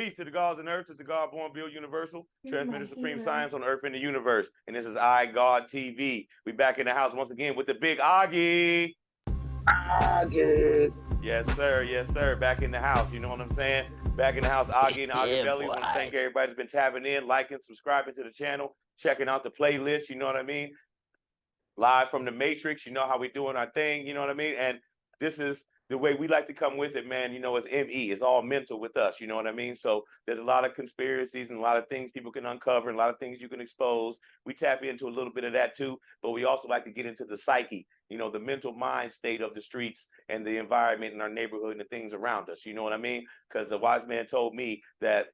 Peace to the gods and earth, to the God born, build universal, You're my transmitter supreme hero. science on earth and the universe. And this is I, God TV. We back in the house once again with the big Auggie. Auggie. Yes, sir. Yes, sir. Back in the house. You know what I'm saying? Back in the house, Auggie and Auggivelli. Yeah, Want to thank everybody that's been tapping in, liking, subscribing to the channel, checking out the playlist. You know what I mean? Live from the Matrix. You know how we doing our thing. You know what I mean? And this is the way we like to come with it, man. You know, it's ME. It's all mental with us. You know what I mean? So there's a lot of conspiracies and a lot of things people can uncover and a lot of things you can expose. We tap into a little bit of that too, but we also like to get into the psyche, you know, the mental mind state of the streets and the environment in our neighborhood and the things around us. You know what I mean? Because the wise man told me that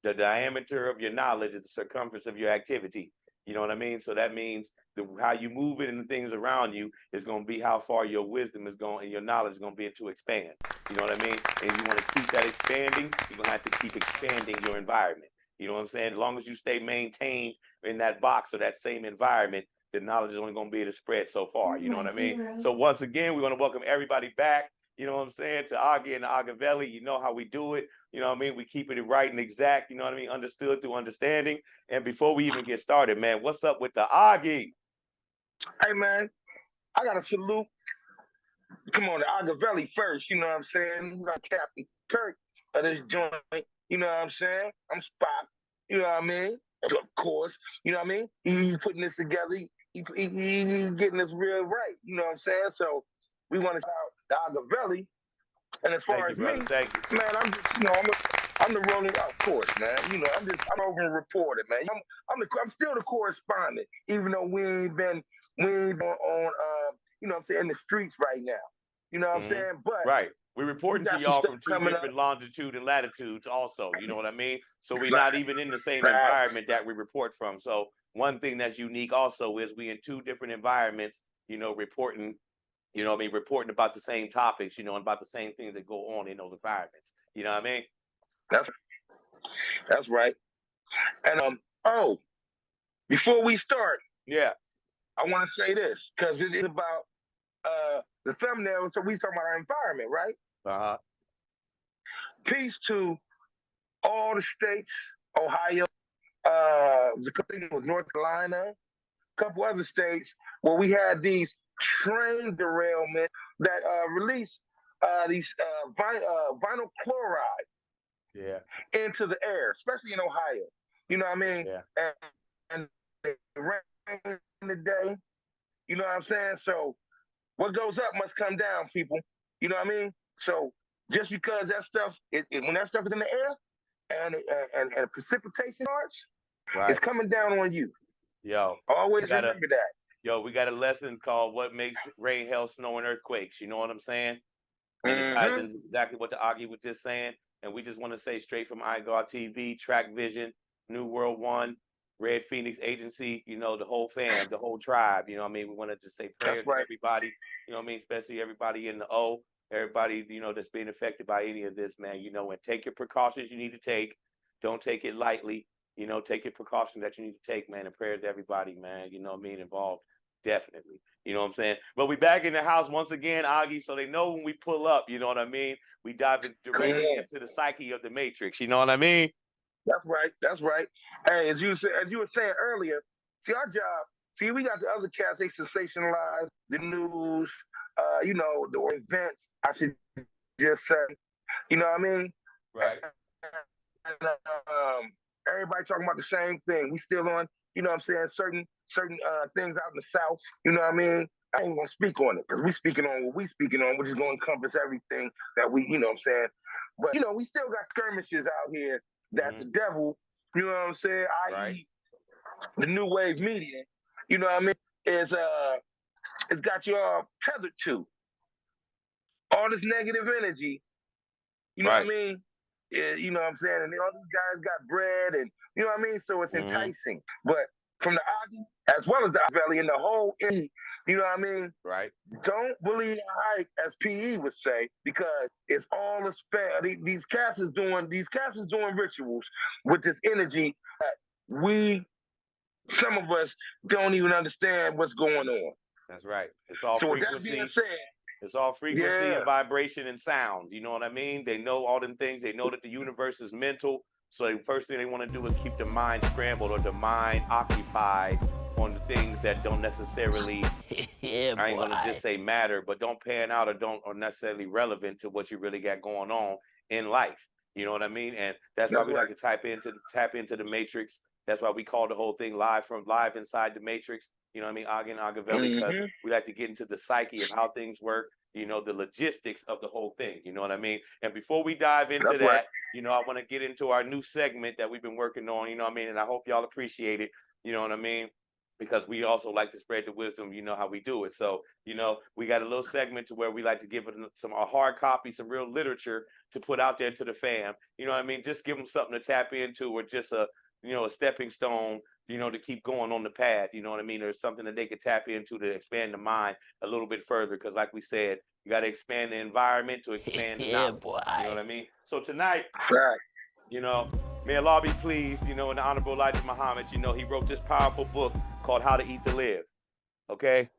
the diameter of your knowledge is the circumference of your activity. You know what I mean? So that means how you move it and the things around you is going to be how far your wisdom is going and your knowledge is going to be to expand. You know what I mean? And you want to keep that expanding, you're going to have to keep expanding your environment. You know what I'm saying? As long as you stay maintained in that box or that same environment, the knowledge is only going to be able to spread so far. You know what I mean? Hero. So once again, we want to welcome everybody back. You know what I'm saying? To Auggie and the Auggivelli. You know how we do it. You know what I mean? We keep it right and exact. You know what I mean? Understood through understanding. And before we even get started, man, what's up with the Auggie? Hey, man, I got to salute. Come on, the Auggivelli first. You know what I'm saying? You got Captain Kirk of this joint. You know what I'm saying? I'm Spock. You know what I mean? Of course. You know what I mean? He's putting this together. He's getting this real right. You know what I'm saying? So we want to shout out the Auggivelli. And as far as me, man, I'm just, you know, I'm the rolling, of course, man. You know, I'm over and reported, man. I'm still the correspondent, even though we ain't been on you know what I'm saying, in the streets right now. You know what I'm saying? But right. We're reporting to y'all from two different longitude and latitudes also, you know what I mean? So we're not even in the same environment that we report from. So one thing that's unique also is we in two different environments, you know, reporting, you know what I mean, reporting about the same topics, you know, and about the same things that go on in those environments. You know what I mean? That's right. And before we start, I want to say this, because it is about the thumbnail, so we talking about our environment, right? Peace to all the states, Ohio, I think it was North Carolina, a couple other states where we had these train derailment that released these vinyl chloride into the air, especially in Ohio. You know what I mean? And it rained today. You know what I'm saying? So what goes up must come down, people. You know what I mean? So just because that stuff, when that stuff is in the air and precipitation starts, it's coming down on you. Yo, always remember that. Yo, we got a lesson called "What Makes Rain, Hail, Snow, and Earthquakes." You know what I'm saying? And it ties into exactly what the Auggie was just saying. And we just want to say straight from iGod TV, Track Vision, New World One, Red Phoenix Agency, you know, the whole fam, the whole tribe. You know what I mean? We want to just say prayers to everybody, you know what I mean? Especially everybody in the O, everybody, you know, that's being affected by any of this, man, you know, and take your precautions you need to take. Don't take it lightly. You know, take your precautions that you need to take, man, and prayers to everybody, man, you know what I mean, involved, definitely. You know what I'm saying? But we back in the house once again, Auggie, so they know when we pull up, you know what I mean? We dive directly into the psyche of the Matrix, you know what I mean? That's right, that's right. Hey, as you were saying earlier, see, our job, we got the other cats, they sensationalize the news, you know, the events, I should just say, you know what I mean? Right. And, everybody talking about the same thing. We still on, you know what I'm saying, certain things out in the South, you know what I mean? I ain't gonna speak on it because we speaking on what we speaking on, which is gonna encompass everything that we, you know what I'm saying? But, you know, we still got skirmishes out here that the devil, you know what I'm saying, i.e. the new wave media, you know what I mean, is it's got you all tethered to. All this negative energy, you know what I mean? You know what I'm saying? And all these guys got bread and, you know what I mean? So it's enticing. But from the Auggie, as well as the Auggivelli and the whole, you know what I mean? Right. Don't believe the hype, as PE would say, because it's all a spell. These cats is doing rituals with this energy that some of us don't even understand what's going on. That's right. It's all so frequency. With that being said, It's all frequency and vibration and sound. You know what I mean? They know all them things. They know that the universe is mental. So the first thing they want to do is keep the mind scrambled or the mind occupied on the things that don't necessarily, I ain't gonna just say matter, but don't pan out or don't or necessarily relevant to what you really got going on in life. You know what I mean? And that's why we like to tap into the matrix. That's why we call the whole thing live inside the matrix. You know what I mean? Auggie and Auggivelli, because we like to get into the psyche of how things work, you know, the logistics of the whole thing. You know what I mean? And before we dive into that, you know, I want to get into our new segment that we've been working on, you know what I mean? And I hope y'all appreciate it, you know what I mean? Because we also like to spread the wisdom, you know how we do it. So, you know, we got a little segment to where we like to give it a hard copy, some real literature to put out there to the fam. You know what I mean? Just give them something to tap into, or just a stepping stone, you know, to keep going on the path. You know what I mean? There's something that they could tap into to expand the mind a little bit further. Because like we said, you got to expand the environment to expand the knowledge. You know what I mean? So tonight, you know, may Allah be pleased, you know, and the Honorable Elijah Muhammad, you know, he wrote this powerful book called How to Eat to Live. Okay?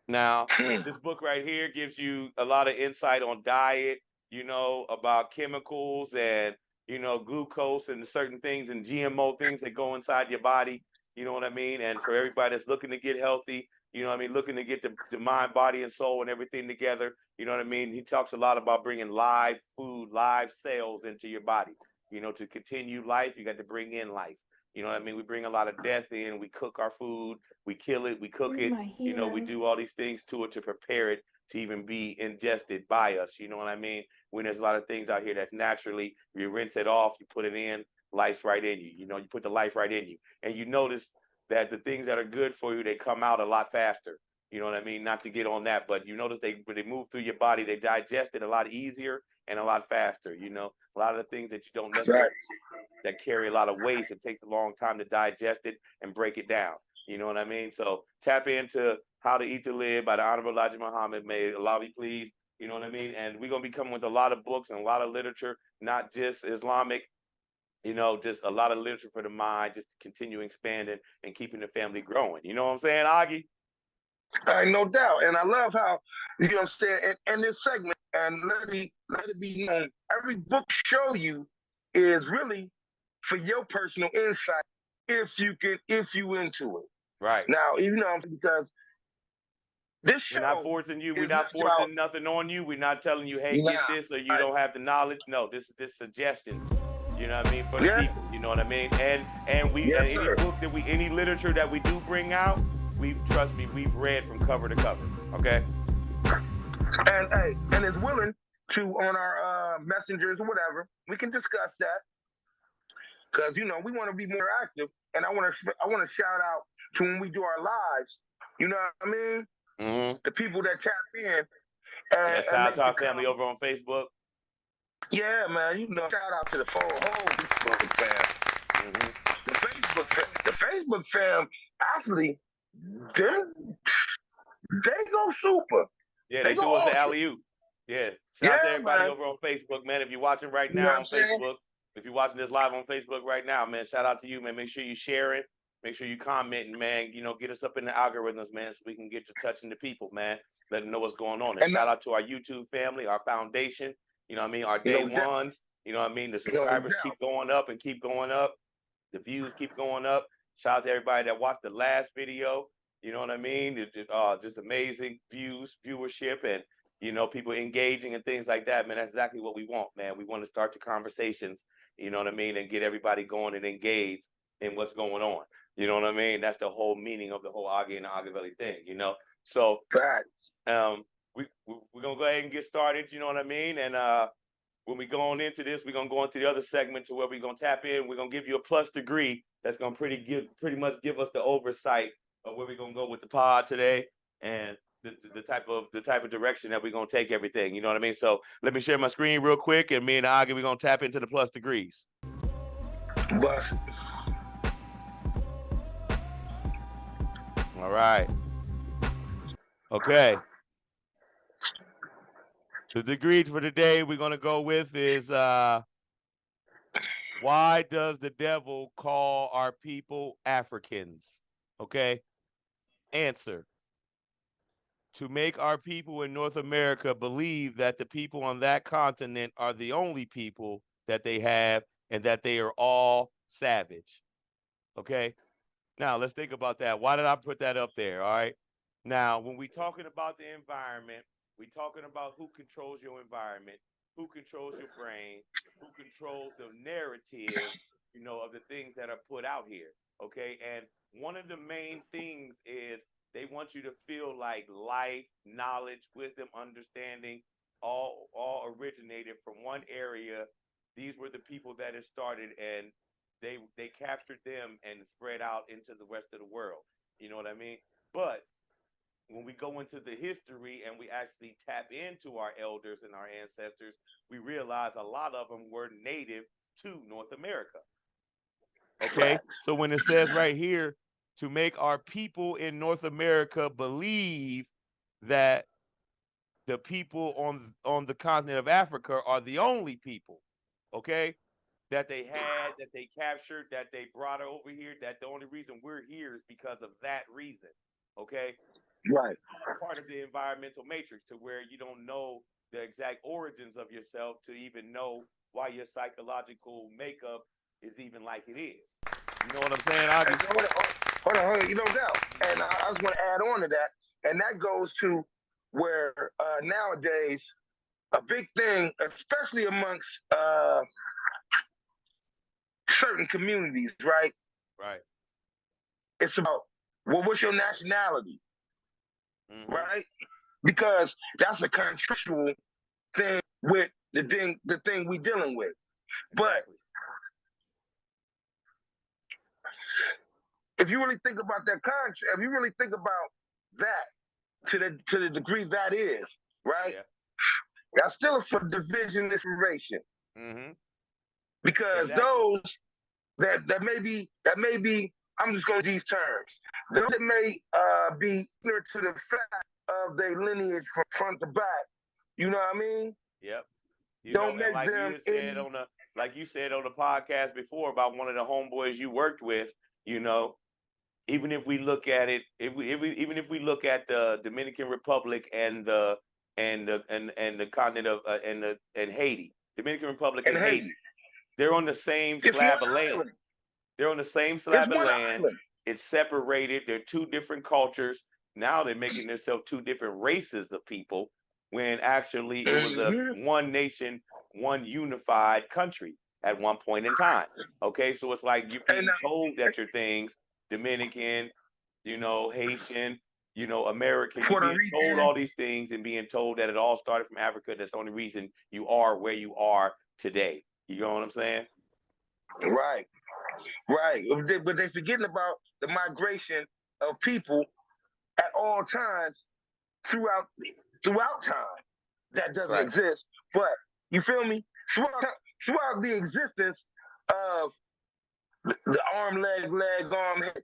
Now, this book right here gives you a lot of insight on diet, you know, about chemicals and, you know, glucose and certain things and GMO things that go inside your body. You know what I mean? And for everybody that's looking to get healthy, you know what I mean, looking to get the mind, body, and soul and everything together, you know what I mean? He talks a lot about bringing live food, live cells into your body. You know, to continue life, you got to bring in life. You know what I mean? We bring a lot of death in. We cook our food. We kill it. We cook it. You know, we do all these things to it to prepare it to even be ingested by us. You know what I mean? When there's a lot of things out here that naturally, you rinse it off, you put it in, life's right in you. You know, you put the life right in you. And you notice that the things that are good for you, they come out a lot faster. You know what I mean? Not to get on that, but you notice when they move through your body, they digest it a lot easier and a lot faster. You know, a lot of the things that you don't necessarily, that carry a lot of waste, it takes a long time to digest it and break it down. You know what I mean? So tap into How to Eat to Live by the Honorable Elijah Muhammad. May Allah be pleased. You know what I mean? And we're going to be coming with a lot of books and a lot of literature, not just Islamic, you know, just a lot of literature for the mind, just to continue expanding and keeping the family growing. You know what I'm saying, Auggie? No doubt. And I love how, you know what I'm saying, in this segment, and let it be known, every book show you is really for your personal insight if you into it. Right. Now, you know, because this show, we're not forcing you, we're not forcing nothing on you. We're not telling you, hey, get this, or you don't have the knowledge. No, this is just suggestions. You know what I mean, for the people. You know what I mean? And we any book that any literature that we do bring out, trust me, we've read from cover to cover. Okay. And is willing to, on our messengers or whatever, we can discuss that. Because, you know, we want to be more active, and I want to shout out to when we do our lives. You know what I mean? Mm-hmm. The people that tap in. Shout out to our family over on Facebook. Yeah, man. You know, shout out to the whole Facebook fam. Mm-hmm. The Facebook fam, actually, they go super. Yeah, they do us the alley-oop. Yeah. Shout out to everybody over on Facebook, man. If you're watching right now on Facebook, if you're watching this live on Facebook right now, man, shout out to you, man. Make sure you share it. Make sure you commenting, man. You know, get us up in the algorithms, man, so we can get to touching the people, man. Let them know what's going on. And shout out to our YouTube family, our foundation, you know what I mean? Our day ones, you know what I mean? The subscribers keep going up and keep going up. The views keep going up. Shout out to everybody that watched the last video. You know what I mean? Just amazing viewership, and, you know, people engaging and things like that, man. That's exactly what we want, man. We want to start the conversations, you know what I mean, and get everybody going and engaged in what's going on. You know what I mean? That's the whole meaning of the whole Auggie and the Auggivelli thing, you know? So, we're going to go ahead and get started, you know what I mean? And when we go on into this, we're going to go into the other segment to where we're going to tap in. We're going to give you a plus degree that's going to pretty much give us the oversight of where we're going to go with the pod today, and the type of direction that we're going to take everything. You know what I mean? So let me share my screen real quick, and me and Auggie, we're going to tap into the plus degrees. All right. Okay. The degree for today we're going to go with is why does the devil call our people Africans? Okay. Answer. to make our people in North America believe that the people on that continent are the only people that they have and that they are all savage. Okay? Now, let's think about that. Why did I put that up there? All right. Now, when we're talking about the environment, we're talking about who controls your environment, who controls your brain, who controls the narrative, of the things that are put out here. Okay. And one of the main things is they want you to feel like life, knowledge, wisdom, understanding, all originated from one area. These were the people that it started, and they captured them and spread out into the rest of the world. You know what I mean? But when we go into the history and we actually tap into our elders and our ancestors, we realize a lot of them were native to North America. Okay? So when it says right here, to make our people in North America believe that the people on the continent of Africa are the only people, okay, that they had, that they captured, that they brought over here, that the only reason we're here is because of that reason, okay? Right. Part of the environmental matrix, to where you don't know the exact origins of yourself to even know why your psychological makeup is even like it is. You know what I'm saying? Hold on, you don't doubt. And I just want to add on to that, and that goes to where nowadays a big thing, especially amongst certain communities, right? Right. It's about, well, what's your nationality, right? Because that's a contextual thing with the thing we're dealing with. But if you really think about that concept, if you really think about that to the degree that is, right? Yeah. That's still for division inspiration. Because those that may be, I'm just going to use these terms. Those that may be ignorant to the fact of their lineage from front to back, you know what I mean? Yep. Don't make like them you said on the podcast before about one of the homeboys you worked with, even if we look at it, even if we look at the Dominican Republic and the continent of and Haiti, Dominican Republic and Haiti, they're on the same slab of land. They're on the same slab of land. It's separated. They're two different cultures. Now they're making themselves two different races of people, when actually it was a one nation, one unified country at one point in time. Okay, so it's like you're being told that your things, Dominican, Haitian, American, you're being told all these things and being told that it all started from Africa. That's the only reason you are where you are today. You know what I'm saying? Right. But they're forgetting about the migration of people at all times throughout time. That doesn't exist. But you feel me? Throughout the existence of the arm, leg, arm, head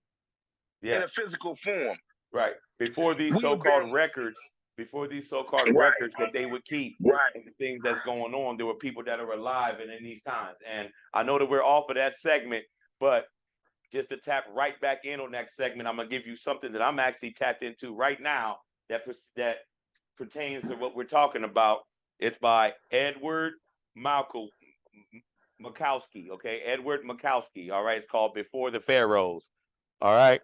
in a physical form. Right. Before these so-called records, records that they would keep, and the things that's going on, there were people that are alive and in these times. And I know that we're off of that segment, but just to tap right back in on that segment, I'm gonna give you something that I'm actually tapped into right now that pertains to what we're talking about. It's by Edward Makowski. Okay, Edward Makowski. All right, it's called Before the Pharaohs. All right.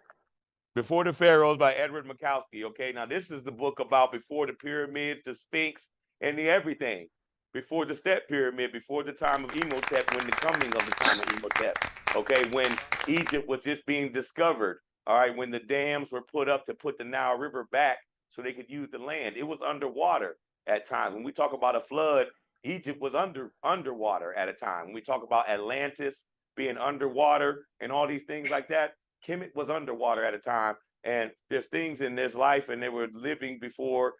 Before the Pharaohs by Edward Makowski. Okay, now this is the book about before the pyramids, the Sphinx, and the everything. Before the Step Pyramid, before the time of Imhotep, when the coming of the time of Imhotep. Okay, when Egypt was just being discovered. All right, when the dams were put up to put the Nile River back so they could use the land. It was underwater at times. When we talk about a flood, Egypt was underwater at a time. When we talk about Atlantis being underwater and all these things like that, Kemet was underwater at a time, and there's things in this life, and they were living before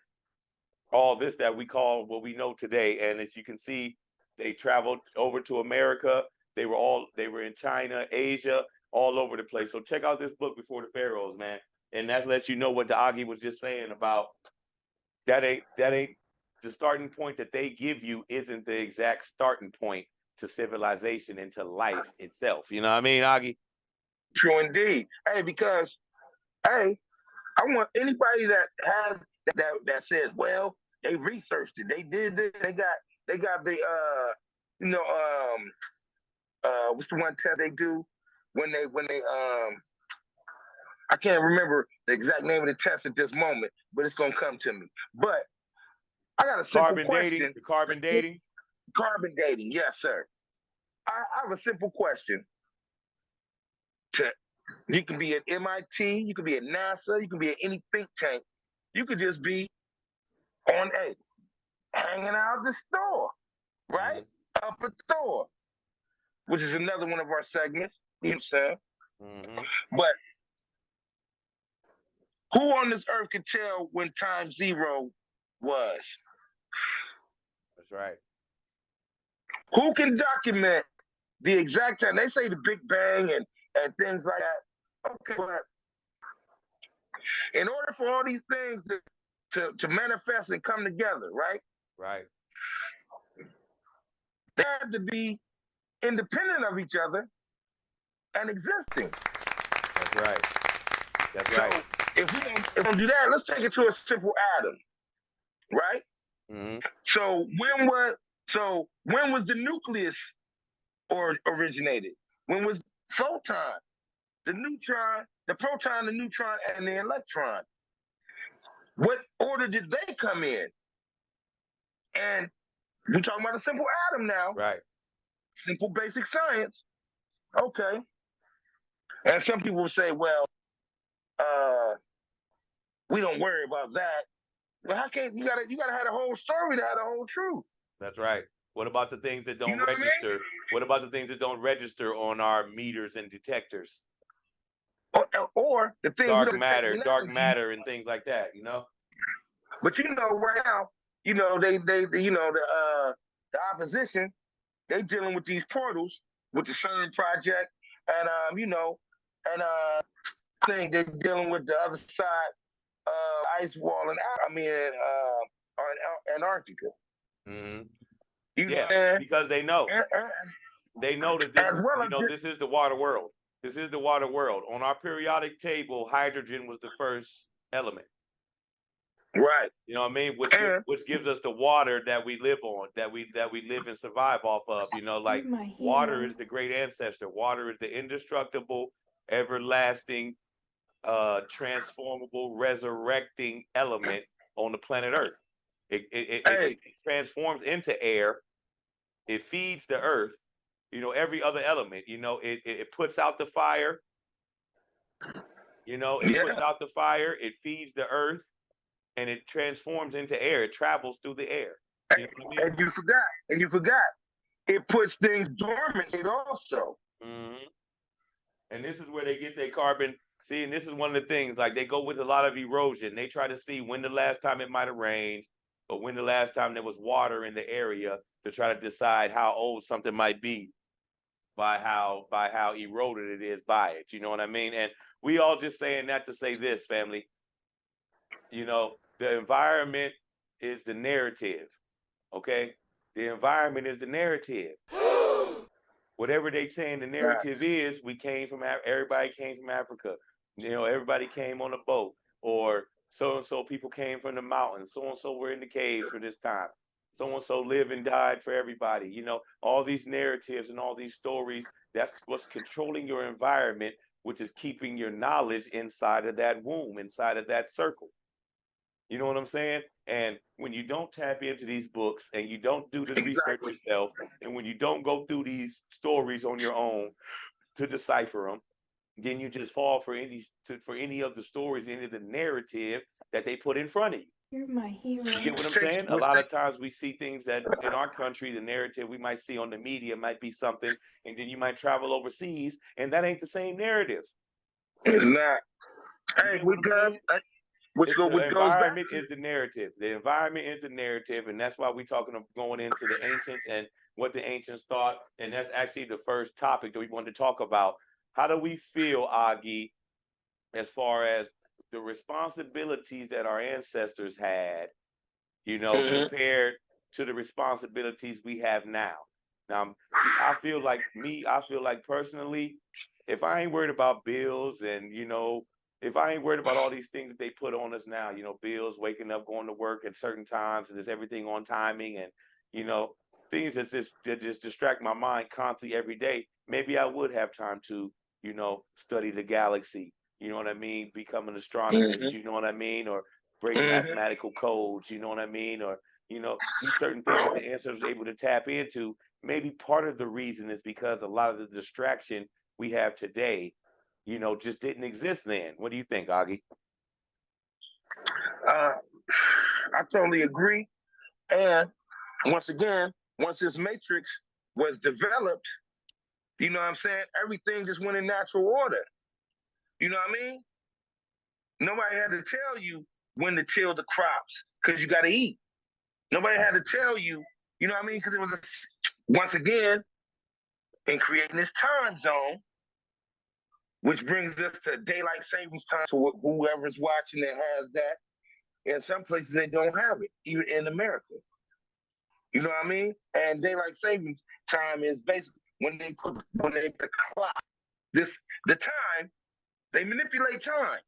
all this that we call what we know today. And as you can see, they traveled over to America. They were in China, Asia, all over the place. So check out this book, Before the Pharaohs, man. And that lets you know what the Auggie was just saying about that ain't the starting point that they give you isn't the exact starting point to civilization and to life itself. You know what I mean, Auggie? True indeed. Hey, because I want anybody that has that says, well, they researched it, they did this, they got the you know what's the one test they do when they I can't remember the exact name of the test at this moment, but it's gonna come to me. But I got a simple carbon question. Dating, the carbon dating? Carbon dating, yes, sir. I have a simple question. You can be at MIT, you can be at NASA, you can be at any think tank. You could just be on hanging out at the store, right? Mm-hmm. Up at the store, which is another one of our segments. You know what I'm saying? Mm-hmm. But who on this earth can tell when time zero was? That's right. Who can document the exact time? They say the Big Bang and things like that. Okay, but in order for all these things to manifest and come together, right? Right. They have to be independent of each other and existing. That's right. That's right. So if we don't do that, let's take it to a simple atom, right? Mm-hmm. So when was the nucleus originated? When was photon, the neutron, the proton, the neutron, and the electron? What order did they come in? And we're talking about a simple atom now. Right. Simple basic science. Okay. And some people will say, well, we don't worry about that. Well, how can't you gotta have the whole story to have the whole truth? That's right. What about the things that don't register? What about the things that don't register on our meters and detectors? Or the things dark matter and things like that, you know? But you know, right now, you know, they you know, the opposition, they dealing with these portals with the CERN project, and you know, and I think they're dealing with the other side ice wall and Antarctica. Mm-hmm. You know, because they know. They know that this, this is the water world. This is the water world. On our periodic table, hydrogen was the first element. Right. You know what I mean? Which gives us the water that we live on, that we live and survive off of. You know, like water is the great ancestor. Water is the indestructible, everlasting, transformable, resurrecting element on the planet Earth. It transforms into air. It feeds the earth. You know, every other element. You know, it puts out the fire. You know, it puts out the fire. It feeds the earth, and it transforms into air. It travels through the air. You know what I mean? And you forgot. It puts things dormant also. Mm-hmm. And this is where they get their carbon. See, and this is one of the things, like they go with a lot of erosion. They try to see when the last time it might have rained, or when the last time there was water in the area, to try to decide how old something might be by how eroded it is by it. You know what I mean? And we all just saying that to say this, family. You know, the environment is the narrative. Okay? The environment is the narrative. Whatever they saying the narrative is, everybody came from Africa. You know, everybody came on a boat, or so-and-so people came from the mountains. So-and-so were in the caves for this time. So-and-so lived and died for everybody. You know, all these narratives and all these stories, that's what's controlling your environment, which is keeping your knowledge inside of that womb, inside of that circle. You know what I'm saying? And when you don't tap into these books and you don't do the research yourself, and when you don't go through these stories on your own to decipher them, then you just fall for any of the stories, any of the narrative that they put in front of you. You're my hero. You get what I'm saying? A lot of times we see things that in our country, the narrative we might see on the media might be something, and then you might travel overseas, and that ain't the same narrative. It's not. Hey, the environment is the narrative. The environment is the narrative, and that's why we're going into the ancients and what the ancients thought. And that's actually the first topic that we wanted to talk about. How do we feel, Auggie, as far as the responsibilities that our ancestors had, you know, compared to the responsibilities we have now? Now, I feel like personally, if I ain't worried about bills and, you know, if I ain't worried about all these things that they put on us now, you know, bills, waking up, going to work at certain times, and there's everything on timing, and you know, things that just distract my mind constantly every day. Maybe I would have time to, you know, study the galaxy. You know what I mean? Become an astronomist. You know what I mean? Or break mathematical codes. You know what I mean? Or you know, these certain things that the answer is able to tap into. Maybe part of the reason is because a lot of the distraction we have today, you know, just didn't exist then. What do you think, Auggie? I totally agree. And once again, once this matrix was developed, you know what I'm saying? Everything just went in natural order. You know what I mean? Nobody had to tell you when to till the crops because you got to eat. Nobody had to tell you, you know what I mean? Because it was, once again, in creating this time zone, which brings us to daylight savings time. So whoever's watching that has that. In some places, they don't have it, even in America. You know what I mean? And daylight savings time is basically when they put the clock, the time, they manipulate time,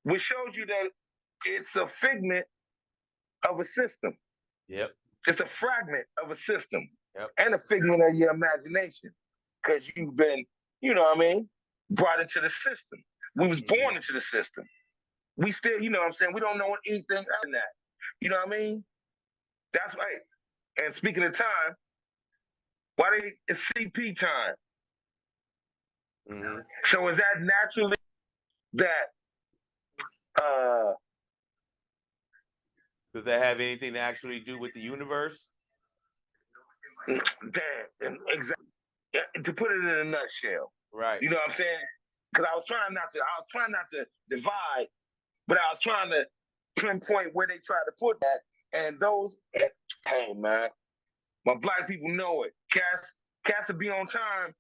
which shows you that it's a figment of a system. Yep. It's a fragment of a system. Yep. And a figment of your imagination. Because you've been, you know what I mean, brought into the system. We was born into the system. We still, you know what I'm saying, we don't know anything other than that. You know what I mean? That's right. And speaking of time, why it's CP time? So is that naturally that does that have anything to actually do with the universe? Damn, exactly. To put it in a nutshell. Right. You know what I'm saying? Because I was trying not to divide, but I was trying to pinpoint where they tried to put that. And those, hey man, my black people know it. Cats will be on time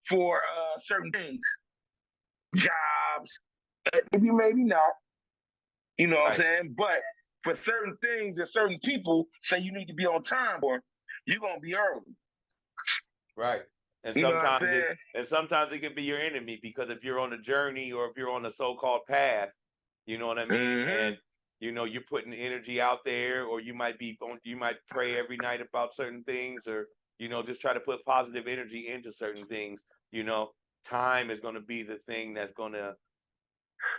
for certain things, jobs, maybe not. You know what I'm saying? But for certain things that certain people say you need to be on time for, you're gonna be early. Right. And sometimes it can be your enemy, because if you're on a journey or if you're on a so-called path, you know what I mean? And you know, you're putting energy out there, or you might pray every night about certain things, or you know, just try to put positive energy into certain things. You know, time is going to be the thing that's going to,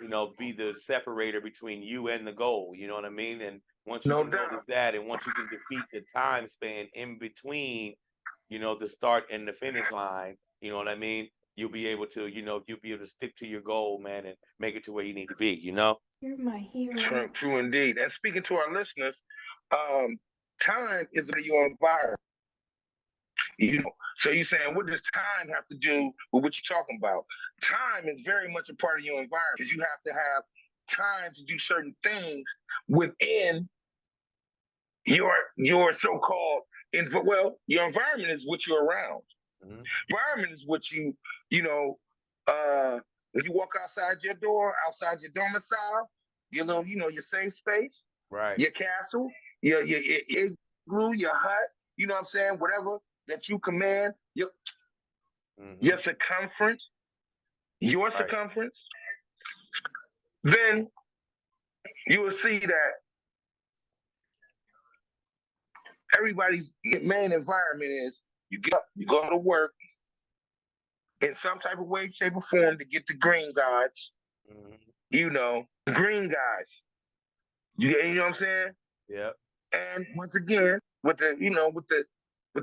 you know, be the separator between you and the goal. You know what I mean? And once you can notice that, and once you can defeat the time span in between, you know, the start and the finish line, you know what I mean? You'll be able to, you know, you'll be able to stick to your goal, man, and make it to where you need to be, you know? You're my hero. True indeed. And speaking to our listeners, time is your environment. You know, so you're saying, what does time have to do with what you're talking about? Time is very much a part of your environment, because you have to have time to do certain things within your so-called your environment is what you're around. Environment is what you know, when you walk outside your door, outside your domicile, your little, you know, your safe space, right? Your castle, your igloo, your hut, you know what I'm saying? Whatever that you command, your circumference, circumference, then you will see that everybody's main environment is you get up, you go to work in some type of way, shape, or form to get the green gods. You know, green guys. You know what I'm saying? Yeah. And once again, with the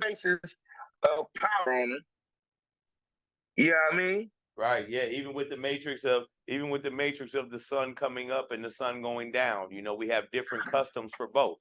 basis of power on it. You know what I mean? Right. Yeah. Even with the matrix of the sun coming up and the sun going down, you know, we have different customs for both.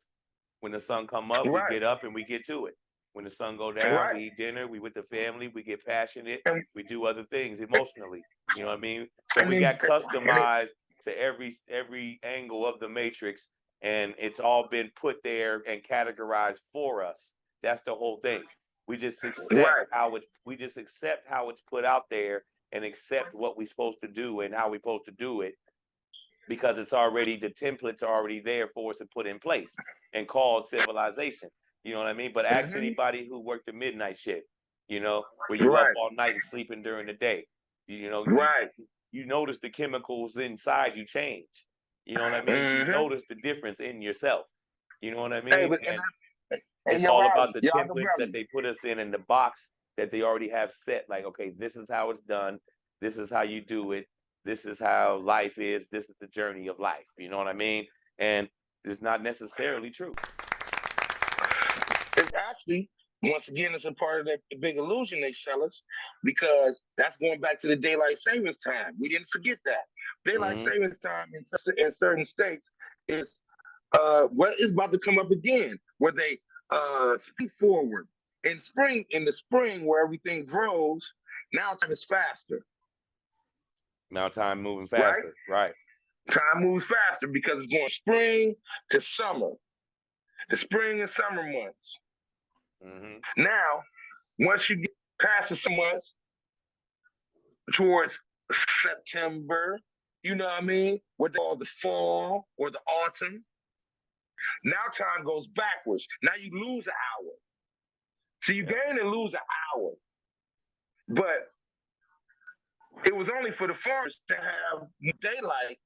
When the sun come up, we get up and we get to it. When the sun go down, we eat dinner, we with the family, we get passionate, we do other things emotionally. You know what I mean? So we got customized to every angle of the matrix, and it's all been put there and categorized for us. That's the whole thing. We just accept how it's put out there, and accept what we're supposed to do and how we're supposed to do it, because it's already, the templates are already there for us to put in place and called civilization. You know what I mean? But ask anybody who worked the midnight shift, you know, where you up all night and sleeping during the day. You know, you notice the chemicals inside you change. You know what I mean? You notice the difference in yourself. You know what I mean? Hey, but, And hey, it's yo, all about the yo, templates that they put us in the box that they already have set. Like, okay, this is how it's done. This is how you do it. This is how life is. This is the journey of life. You know what I mean? And it's not necessarily true. It's actually, once again, it's a part of that big illusion they sell us, because that's going back to the daylight savings time. We didn't forget that. Daylight savings time in certain states is what is about to come up again, where they speed forward. In the spring where everything grows, now time is faster. Now time moving faster, right? Time moves faster because it's going spring to summer, the spring and summer months. Now, once you get past the summer months towards September, you know what I mean, what they call the fall or the autumn, now time goes backwards. Now you lose an hour. So you gain and lose an hour. But it was only for the farmers to have daylight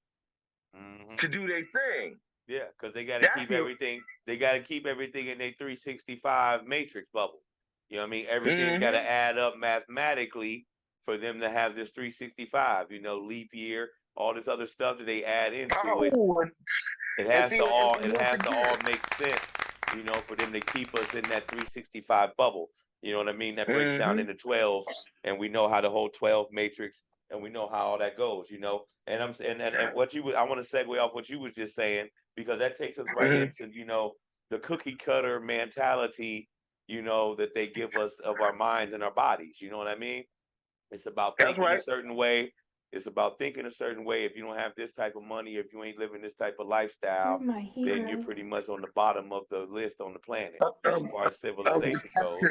to do their thing. Yeah, because they got to keep everything. They got to keep everything in their 365 matrix bubble. You know what I mean? Everything's got to add up mathematically for them to have this 365. You know, leap year, all this other stuff that they add into it. It has to all make sense. You know, for them to keep us in that 365 bubble. You know what I mean? That breaks down into 12s, and we know how the whole 12 matrix, and we know how all that goes. You know, and what you I want to segue off what you was just saying, because that takes us right into, you know, the cookie cutter mentality, you know, that they give us of our minds and our bodies. You know what I mean? It's about thinking a certain way. It's about thinking a certain way. If you don't have this type of money, if you ain't living this type of lifestyle, then you're pretty much on the bottom of the list on the planet as far as civilization goes.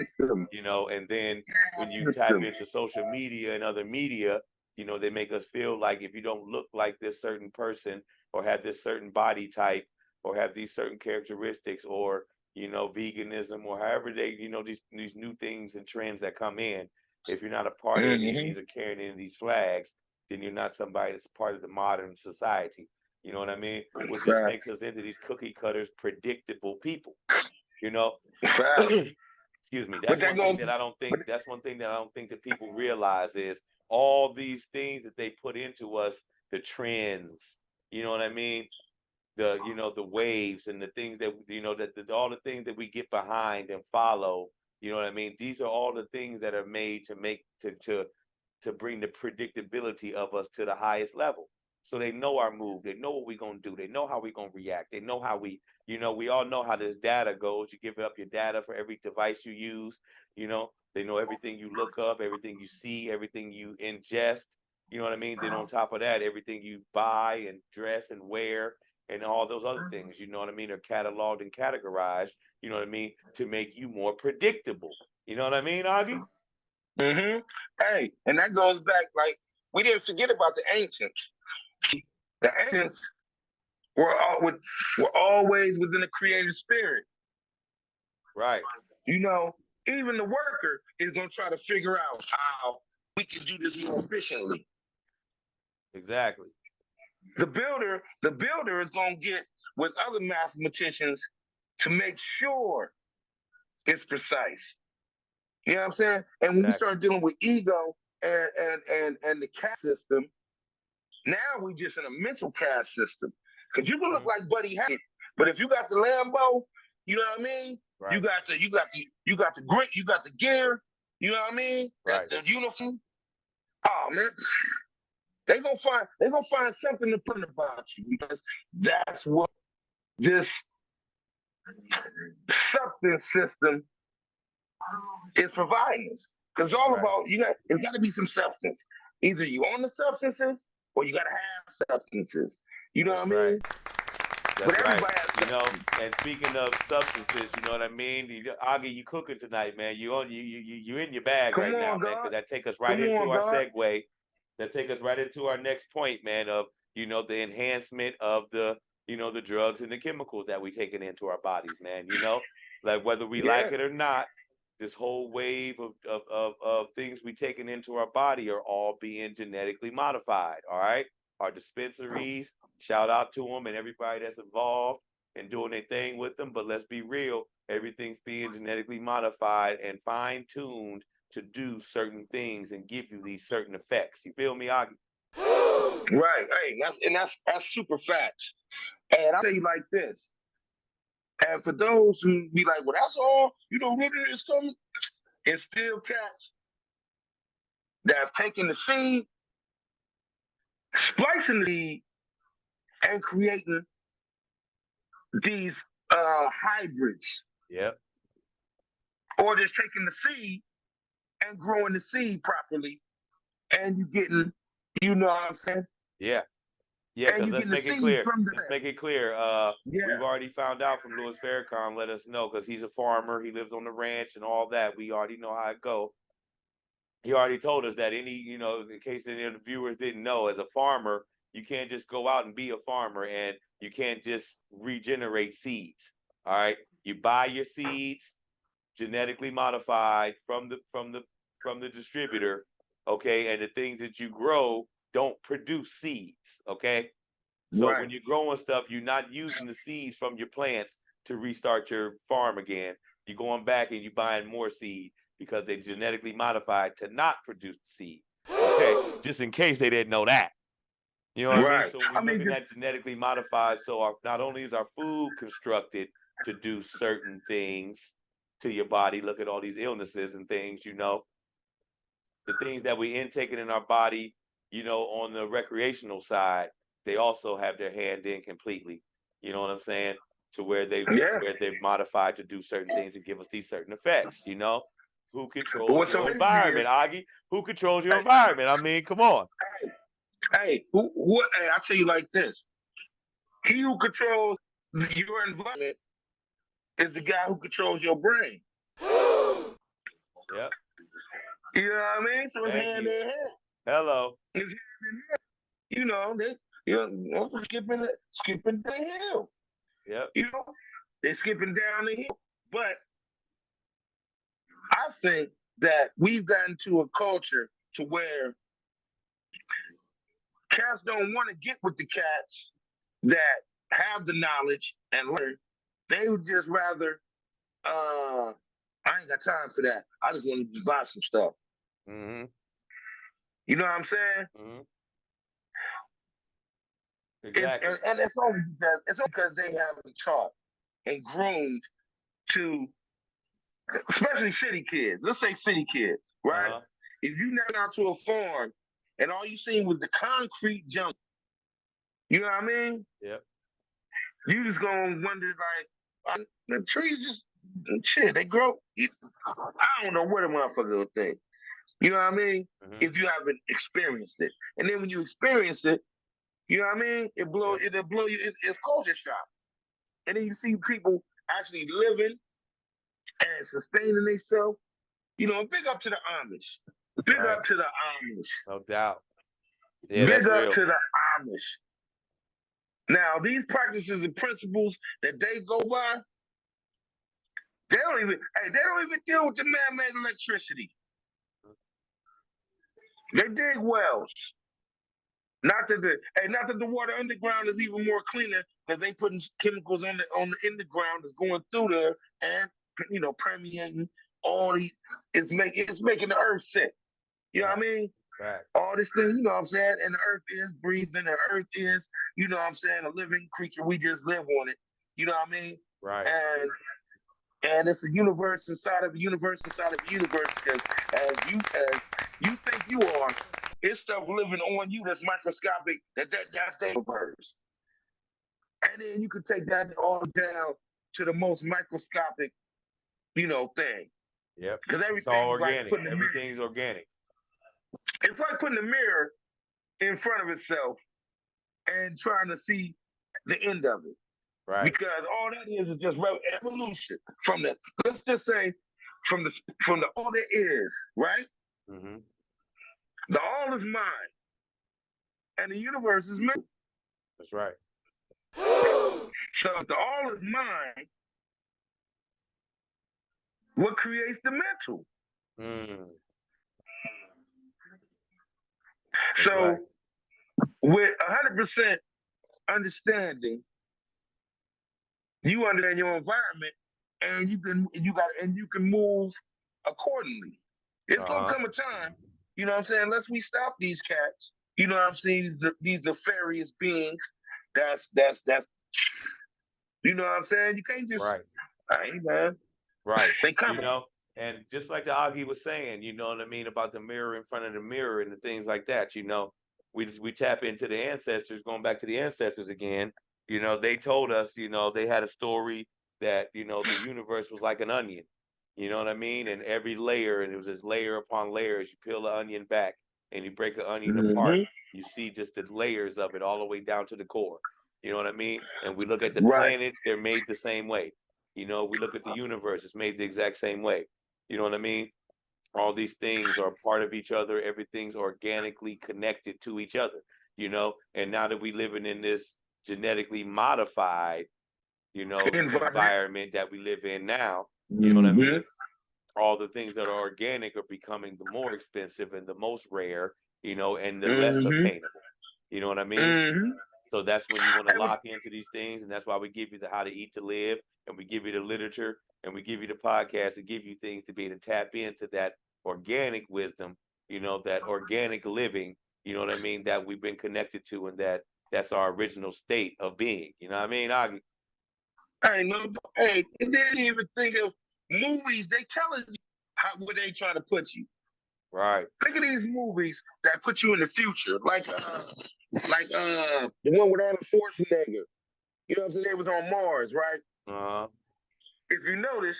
You know, and then when you tap into social media and other media, you know, they make us feel like if you don't look like this certain person or have this certain body type or have these certain characteristics or, you know, veganism or however they, you know, these new things and trends that come in, if you're not a part of any of these or carrying any of these flags, then you're not somebody that's part of the modern society. You know what I mean? Which just makes us into these cookie cutters, predictable people. You know? Excuse me. That's one thing that I don't think. That's one thing that I don't think that people realize is all these things that they put into us, the trends. You know what I mean? The, you know, the waves and the things that, you know, that all the things that we get behind and follow. You know what I mean? These are all the things that are made to make to bring the predictability of us to the highest level. So they know our move. They know what we're going to do. They know how we're going to react. They know how we, you know, we all know how this data goes. You give up your data for every device you use. You know, they know everything you look up, everything you see, everything you ingest. You know what I mean? Then on top of that, everything you buy and dress and wear and all those other things, you know what I mean, are cataloged and categorized, you know what I mean, to make you more predictable. You know what I mean, Auggie? Hey, and that goes back, like, we didn't forget about the ancients. The ancients were always within the creative spirit. Right. You know, even the worker is going to try to figure out how we can do this more efficiently. Exactly. The builder is going to get with other mathematicians to make sure it's precise. You know what I'm saying? And when we start dealing with ego and the caste system, now we just in a mental caste system. Because you can look like Buddy Hackett, but if you got the Lambo, you know what I mean? Right. You got the grit, you got the gear, you know what I mean? Right. The uniform. Oh man, they're gonna find something to put about you, because that's what this substance system is providing us. Because all about it's got to be some substance. Either you own the substances or you got to have substances. You know what I mean? That's right. You know, and speaking of substances, you know what I mean? Auggie, you cooking tonight, man. You in your bag right now, man. Because that take us right into our segue. That take us right into our next point, man. Of, you know, the enhancement of the, you know, the drugs and the chemicals that we taking into our bodies, man. You know, like whether we like it or not, this whole wave of things we taking into our body are all being genetically modified. All right. Our dispensaries, shout out to them and everybody that's involved and doing their thing with them. But let's be real, everything's being genetically modified and fine-tuned to do certain things and give you these certain effects. You feel me, Auggie? Right. Hey, that's super facts. And I'll tell you like this. And for those who be like, well, that's all, living in something, it's still cats that's taking the seed, splicing the seed, and creating these hybrids. Yep. Or just taking the seed and growing the seed properly, and you getting, you know what I'm saying? Yeah. Yeah, because let's make it clear. Let's make it clear. We've already found out from Louis Farrakhan, let us know, because he's a farmer. He lives on the ranch and all that. We already know how it go. He already told us that in case any of the viewers didn't know, as a farmer, you can't just go out and be a farmer and you can't just regenerate seeds. All right. You buy your seeds genetically modified from the distributor. Okay. And the things that you grow don't produce seeds, okay? So when you're growing stuff, you're not using the seeds from your plants to restart your farm again. You're going back and you're buying more seed because they're genetically modified to not produce the seed. Okay, just in case they didn't know that. You know what I mean? So we're looking at genetically modified. So not only is our food constructed to do certain things to your body, look at all these illnesses and things, the things that we intaking in our body, on the recreational side, they also have their hand in completely. You know what I'm saying? To where they've modified to do certain things and give us these certain effects. Who controls your environment, Auggie? Who controls your environment? I mean, come on. Hey, hey, I'll tell you like this. He who controls your environment is the guy who controls your brain. Yep. You know what I mean? So it's hand in hand. Hello. Skipping the hill. Yep. They're skipping down the hill. But I think that we've gotten to a culture to where cats don't want to get with the cats that have the knowledge and learn. They would just rather, I ain't got time for that. I just want to buy some stuff. Mm-hmm. You know what I'm saying? Mm-hmm. Exactly. And it's only because they have been taught and groomed to, especially city kids. Let's say city kids, right? Uh-huh. If you went out to a farm and all you seen was the concrete jungle, you know what I mean? Yep. You just gonna wonder like, the trees just shit. They grow. I don't know what a motherfucker will think. You know what I mean? Mm-hmm. If you haven't experienced it, and then when you experience it, you know what I mean? It'll blow you. It's culture shock. And then you see people actually living and sustaining themselves. Big up to the Amish. Big up to the Amish. No doubt. Yeah, big up to the Amish. Now, these practices and principles that they go by, they don't even deal with the man-made electricity. They dig wells. Not that the water underground is even more cleaner, because they putting chemicals in the ground that's going through there and permeating all these. It's making the earth sick. You know what I mean? Right. All this thing, you know what I'm saying? And the earth is breathing. The earth is, you know what I'm saying, a living creature. We just live on it. You know what I mean? Right. And it's a universe inside of a universe inside of a universe, because as you think you are, it's stuff living on you that's microscopic. That's the universe. And then you can take that all down to the most microscopic, thing. Yep. Because everything's all organic. Like everything's organic. It's like putting a mirror in front of itself and trying to see the end of it. Right. Because all that is just evolution from the, let's just say, from the all there is, right? Mm-hmm. The all is mine, and the universe is me. That's right. So if the all is mine, what creates the mental. That's So right. with 100% understanding, you understand your environment, and you can move accordingly. It's gonna come a time, you know what I'm saying, unless we stop these cats, you know what I'm saying, these nefarious beings. That's you know what I'm saying. You can't just hey man. Right. They come. You know, and just like the Auggie was saying, you know what I mean, about the mirror in front of the mirror and the things like that, you know, we tap into the ancestors, going back to the ancestors again. You know, they told us, you know, they had a story that, you know, the universe was like an onion. You know what I mean? And every layer, and it was just layer upon layer. As you peel the onion back and you break the onion apart, you see just the layers of it all the way down to the core. You know what I mean? And we look at the planets, they're made the same way. You know, we look at the universe, it's made the exact same way. You know what I mean? All these things are part of each other. Everything's organically connected to each other, you know? And now that we living in this genetically modified, you know, environment that we live in now, you know what I mean? All the things that are organic are becoming the more expensive and the most rare, you know, and the less obtainable. You know what I mean? So that's when you want to lock into these things, and that's why we give you the How to Eat to Live, and we give you the literature, and we give you the podcast to give you things to be able to tap into that organic wisdom, you know, that organic living, you know what I mean, that we've been connected to, and that's our original state of being. You know what I mean, Auggie? Hey, they didn't even think of movies. They telling you where they trying to put you. Right. Think of these movies that put you in the future, like the one with Arnold Schwarzenegger. You know what I'm saying? They was on Mars, right? If you notice,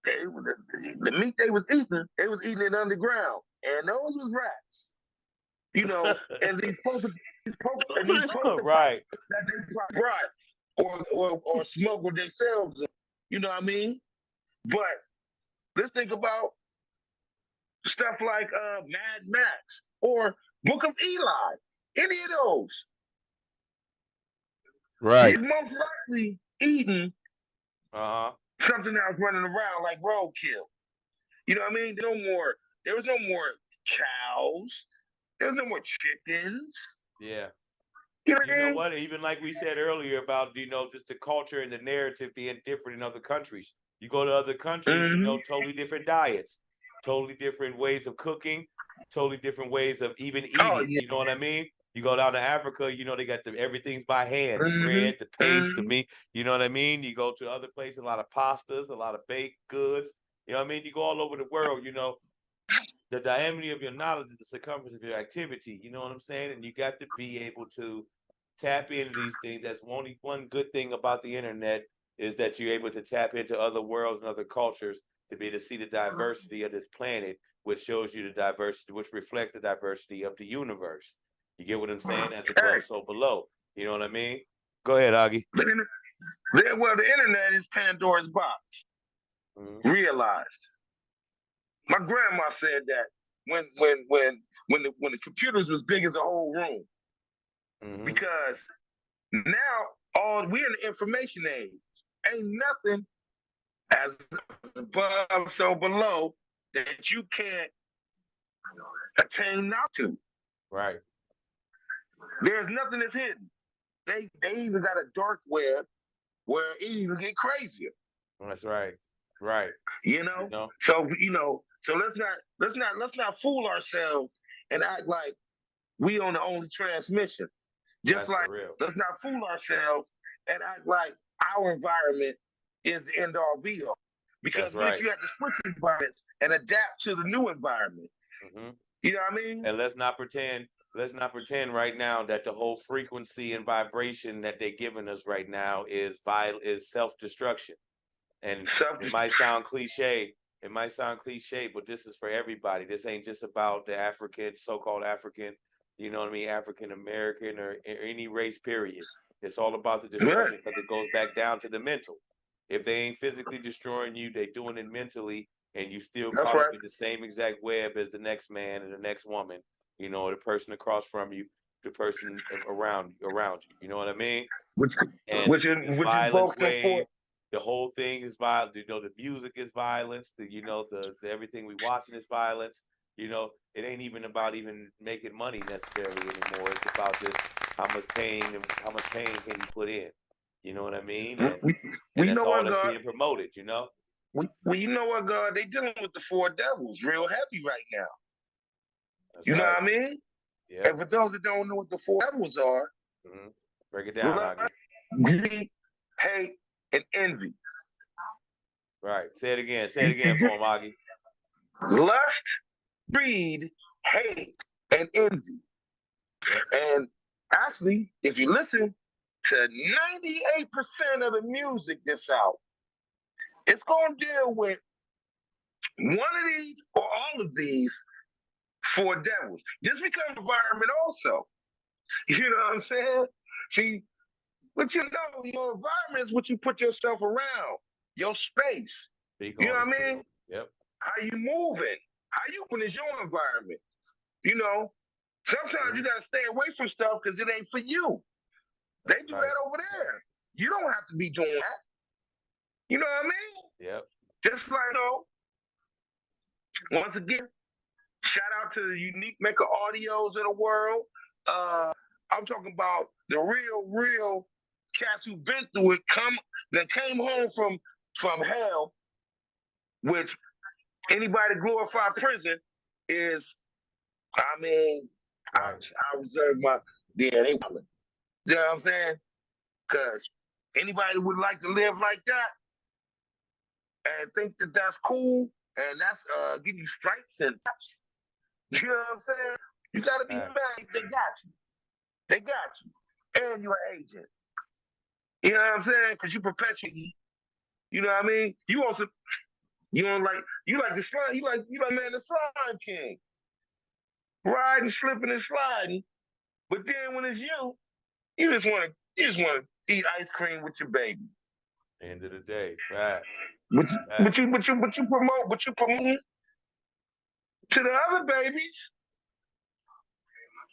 the meat they was eating it underground, and those was rats. You know, and these right that they brought or smuggled themselves in. You know what I mean? But let's think about stuff like Mad Max or Book of Eli. Any of those. Right. He's most likely eating something that was running around like roadkill. You know what I mean? There was no more cows. There was no more chickens. Yeah. You know what? Even like we said earlier about, you know, just the culture and the narrative being different in other countries. You go to other countries, you know, totally different diets, totally different ways of cooking, totally different ways of even eating. You know what I mean? You go down to Africa, you know, they got everything's by hand, the bread, the paste, the meat. You know what I mean? You go to other places, a lot of pastas, a lot of baked goods. You know what I mean? You go all over the world, you know. The diameter of your knowledge is the circumference of your activity. You know what I'm saying? And you got to be able to tap into these things. That's only one good thing about the internet is that you're able to tap into other worlds and other cultures to be able to see the diversity of this planet, which shows you the diversity, which reflects the diversity of the universe. You get what I'm saying? As above, so below. You know what I mean? Go ahead, Auggie. Well, the internet is Pandora's box. Realized. My grandma said that when the computers was big as a whole room. Because now we're in the information age. Ain't nothing as above so below that you can't attain not to. Right. There's nothing that's hidden. They even got a dark web where it even get crazier. That's right. Right. You know? So let's not fool ourselves and act like we on the only transmission. Just like let's not fool ourselves and act like our environment is the end all be all. Because what if you have to switch environments and adapt to the new environment? You know what I mean? And let's not pretend right now that the whole frequency and vibration that they're giving us right now is self-destruction. And it might sound cliche, but this is for everybody. This ain't just about the African, so-called African, you know what I mean, African American or any race, period. It's all about the destruction because it goes back down to the mental. If they ain't physically destroying you, they doing it mentally, and you still caught up in the same exact web as the next man and the next woman, you know, the person across from you, the person around you. You know what I mean? Which is both important. the whole thing is violent. You know, the music is violence. The everything we watching is violence. You know, it ain't even about even making money necessarily anymore. It's about just how much pain can you put in. You know what I mean? And that's all that's being promoted. You know. Well, you know what, God? They dealing with the four devils real heavy right now. That's you know what I mean? Yeah. And for those that don't know what the four devils are, break it down, lust, greed, hate, and envy. Right. Say it again. Say it again for him, Auggie. Lust, greed, hate, and envy. And actually, if you listen to 98% of the music that's out, it's going to deal with one of these or all of these four devils. This becomes environment also. You know what I'm saying? See, but you know, your environment is what you put yourself around, your space. You know what I mean? Yep. How you moving? How you moving is your environment. You know, sometimes you got to stay away from stuff because it ain't for you. They do that over there. You don't have to be doing that. You know what I mean? Yep. Just like, once again, shout out to the unique maker audios of the world. I'm talking about the real cats who've been through it, that came home from hell, which anybody glorify prison is, I mean, I reserve my, they wildin'. You know what I'm saying? Because anybody would like to live like that and think that that's cool and that's give you stripes and taps. You know what I'm saying? You gotta be mad. They got you. They got you. And you're an agent. You know what I'm saying? Because you perpetuate. You know what I mean? You like the slime, you like man the slime king. Riding, slipping and sliding. But then when it's you just wanna eat ice cream with your baby. End of the day, facts. But you promote to the other babies.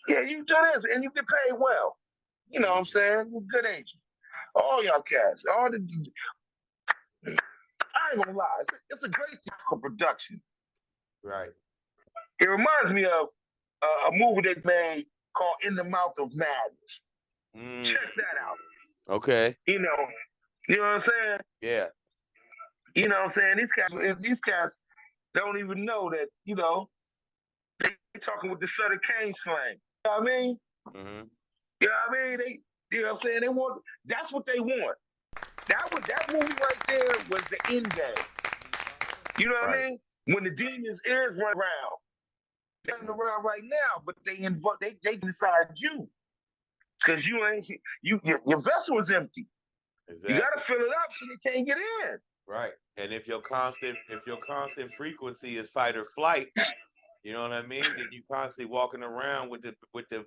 Yeah, you do this and you get paid well. You know what I'm saying? You're good agent. All y'all cats, I ain't gonna lie, it's a great production. Right. It reminds me of a movie they made called In the Mouth of Madness. Check that out. Okay. You know what I'm saying? Yeah. You know what I'm saying? These cats don't even know that, they talking with the Sutter Kane slang. You know what I mean? Mm-hmm. You know what I mean? You know what I'm saying? That's what they want. That movie right there was the end game. You know what I mean? When the demons is run around. They're running around right now, but they inside you. Because your vessel is empty. Exactly. You gotta fill it up so they can't get in. Right. And if your constant frequency is fight or flight, you know what I mean? Then you constantly walking around with the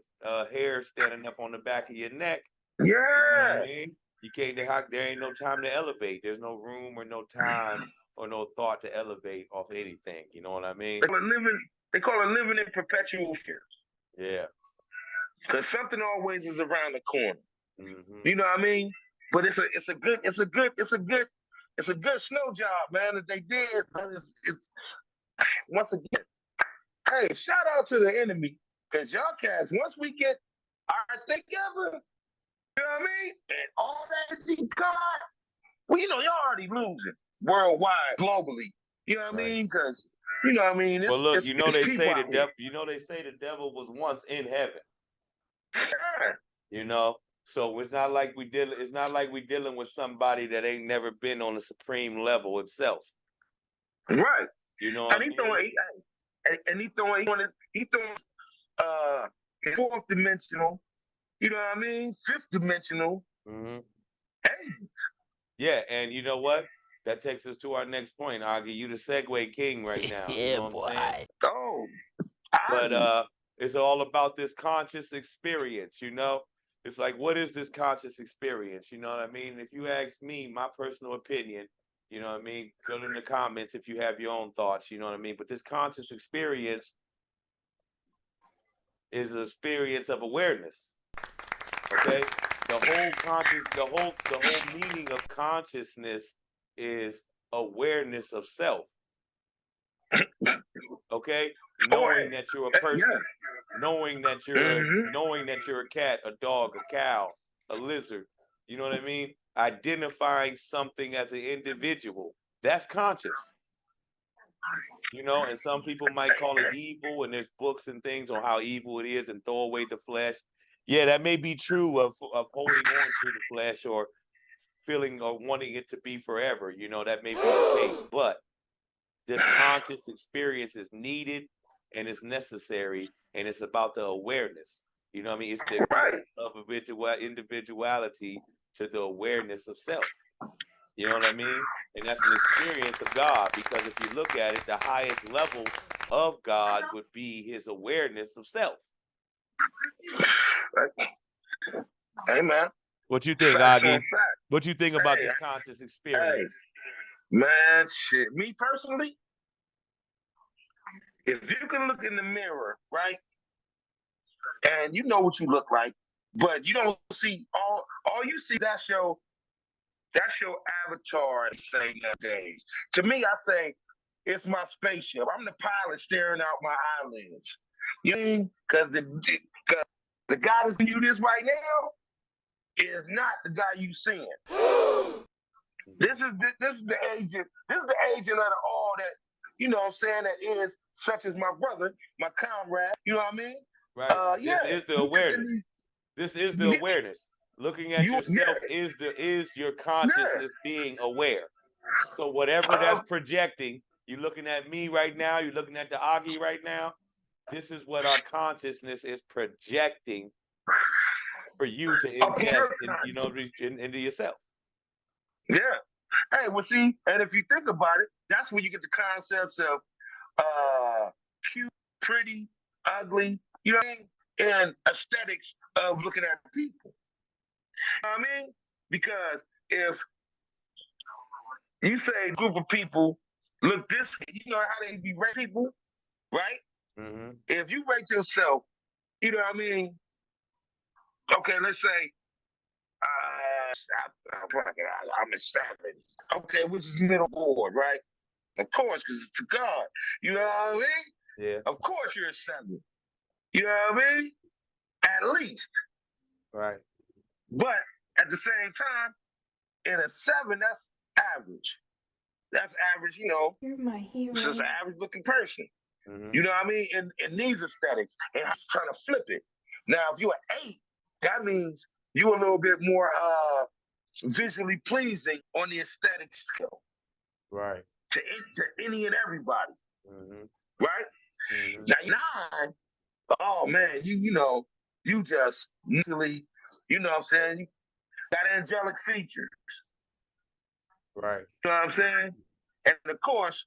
hair standing up on the back of your neck. Yeah. You know what I mean? You can't. There ain't no time to elevate. There's no room or no time or no thought to elevate off anything. You know what I mean? They call it living in perpetual fear. Yeah. Because something always is around the corner. Mm-hmm. You know what I mean? But it's a good snow job, man, that they did. It's once again. Hey, shout out to the enemy. Because y'all cats, once we get our thing together, you know what I mean? And all that is God, well, y'all already losing worldwide, globally. You know what I mean? Because, you know what I mean? Well, look, they say the devil. They say the devil was once in heaven. Yeah. You know, so it's not like we dealing with somebody that ain't never been on the supreme level itself. Right. You know, and he throwing fourth dimensional. You know what I mean? Fifth dimensional. Mm-hmm. Agents. Yeah, and you know what? That takes us to our next point, Auggie. You the segue king right now. Yeah, you know what I'm saying? Oh. But it's all about this conscious experience, you know? It's like, what is this conscious experience? You know what I mean? If you ask me, my personal opinion, you know what I mean? Put it in the comments if you have your own thoughts, you know what I mean? But this conscious experience is an experience of awareness. Okay? The whole meaning of consciousness is awareness of self. Okay, knowing that you're a person, knowing that you're a cat, a dog, a cow, a lizard. You know what I mean? Identifying something as an individual. That's conscious. You know, and some people might call it evil, and there's books and things on how evil it is and throw away the flesh. Yeah, that may be true of holding on to the flesh or feeling or wanting it to be forever. You know, that may be the case. But this conscious experience is needed and it's necessary, and it's about the awareness. You know what I mean? It's the of individuality to the awareness of self. You know what I mean? And that's an experience of God, because if you look at it, the highest level of God would be his awareness of self. Amen. What you think, Auggie? What you think about this conscious experience? Man, shit. Me personally, if you can look in the mirror, right, and you know what you look like, but you don't see all you see, that's your avatar, say nowadays. To me, I say it's my spaceship. I'm the pilot staring out my eyelids. You mean? Because the guy that's giving you this right now is not the guy you seeing. This is the agent. This is the agent of all that, you know what I'm saying, that is such as my brother, my comrade. You know what I mean? Right. This is the awareness. This is the awareness. Looking at yourself is your consciousness being aware. So whatever that's projecting, you're looking at me right now, you're looking at the Auggie right now. This is what our consciousness is projecting for you to invest into yourself. Yeah. Hey, well, see, and if you think about it, that's where you get the concepts of cute, pretty, ugly, you know what I mean? And aesthetics of looking at people. You know what I mean? Because if you say a group of people look this way, you know how they be rate people, right? Mm-hmm. If you rate yourself, you know what I mean? Okay, let's say I'm a 7. Okay, which is middle board, right? Of course, because it's to God. You know what I mean? Yeah. Of course you're a 7. You know what I mean? At least. Right. But at the same time, in a 7, that's average. That's average, you know. You're my hero. It's just an average looking person. Mm-hmm. You know what I mean? In these aesthetics. And I'm trying to flip it. Now, if you're an 8, that means you're a little bit more visually pleasing on the aesthetic scale. Right. To any and everybody. Mm-hmm. Right? Mm-hmm. Now, 9, oh man, you just mentally, you know what I'm saying? You got angelic features. Right. You know what I'm saying? And of course,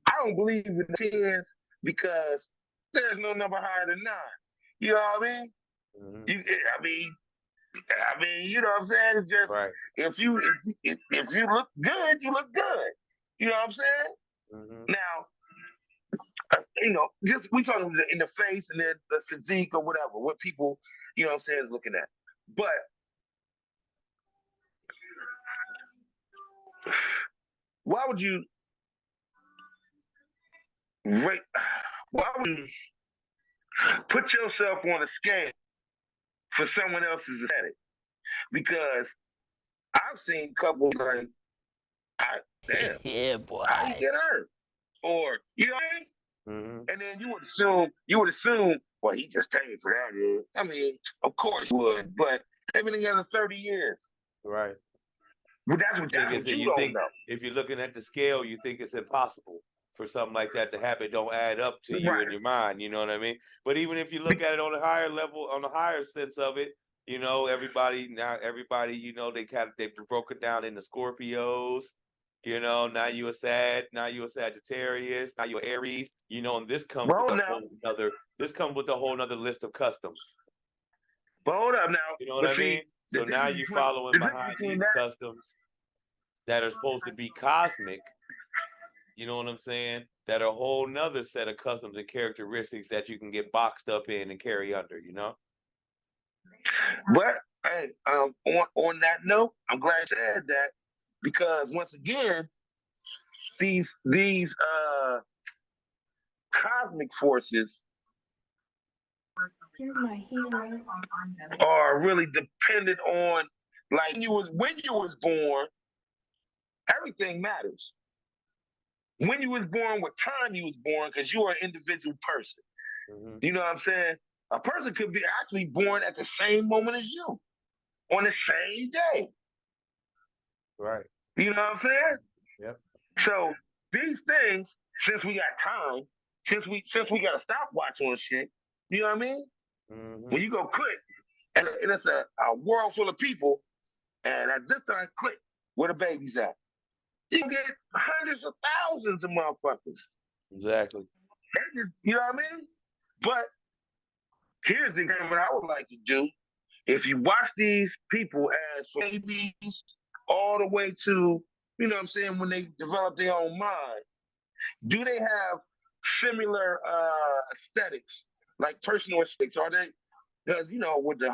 I don't believe in 10s because there's no number higher than 9. You know what I mean? Mm-hmm. I mean, you know what I'm saying? It's just if you look good, you look good. You know what I'm saying? Mm-hmm. Now, you know, just we talking in the face and then the physique or whatever, what people, you know what I'm saying, is looking at. But why would you put yourself on a scale for someone else's aesthetic? Because I've seen couples like, damn, yeah, boy, how you get hurt? Or, you know what I mean? Mm-hmm. And then you would assume, well, he just paid for that. Dude. I mean, of course you would, but they've been together 30 years. Right. But that's what you think know. If you're looking at the scale, you think it's impossible for something like that to happen. Don't add up to you in your mind. You know what I mean? But even if you look at it on a higher level, on a higher sense of it, you know, everybody, you know, they've broken down into Scorpios. You know, now you a Sagittarius, now you're Aries. You know, and this comes with a whole nother list of customs. But hold up now. You know what I mean? So now you're following behind these customs that are supposed to be cosmic. You know what I'm saying? That are a whole nother set of customs and characteristics that you can get boxed up in and carry under, you know? But hey, on that note, I'm glad you said that, because once again, these cosmic forces You're my hero. are really dependent on, like, when you was born, everything matters. When you was born, what time you was born, because you are an individual person. Mm-hmm. You know what I'm saying? A person could be actually born at the same moment as you, on the same day. Right. You know what I'm saying? Yep. So these things, since we got time, since we got a stopwatch on shit, you know what I mean? Mm-hmm. When you go click, and it's a world full of people, and at this time, click where the baby's at. You can get hundreds of thousands of motherfuckers. Exactly. You know what I mean? But here's the thing what I would like to do. If you watch these people as babies all the way to, you know what I'm saying, when they develop their own mind, do they have similar aesthetics, like personal aesthetics? Are they, because, you know, with the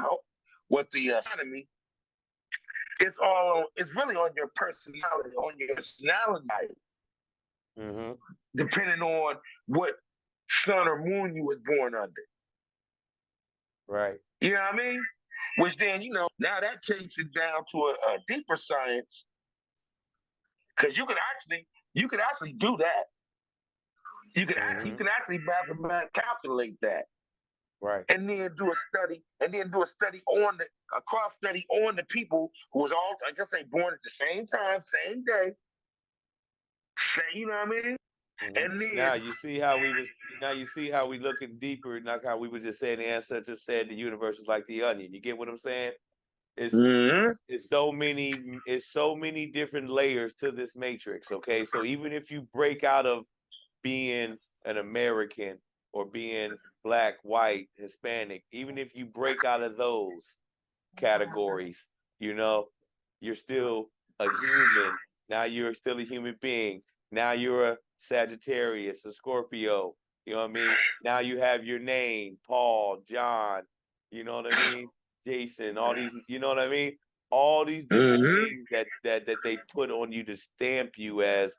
economy, it's really on your personality, on your personality, Mm-hmm. depending on what sun or moon you was born under. Right. You know what I mean? Which then, you know, now that takes it down to a deeper science, because you can actually do that. You can actually mathematically calculate that. Right. And then do a study, on a cross study on the people who was all, like I say, born at the same time, same day. You know what I mean? Mm-hmm. And then Now you see how we looking deeper, not how we were just saying the ancestors said the universe is like the onion. You get what I'm saying? It's it's so many different layers to this matrix. Okay. So even if you break out of being an American or being black, white, Hispanic, even if you break out of those categories, you know, you're still a human. Now you're still a human being. Now you're a Sagittarius, a Scorpio. You know what I mean? Now you have your name, Paul, John, you know what I mean? Jason, all these, you know what I mean? All these different things that they put on you to stamp you as,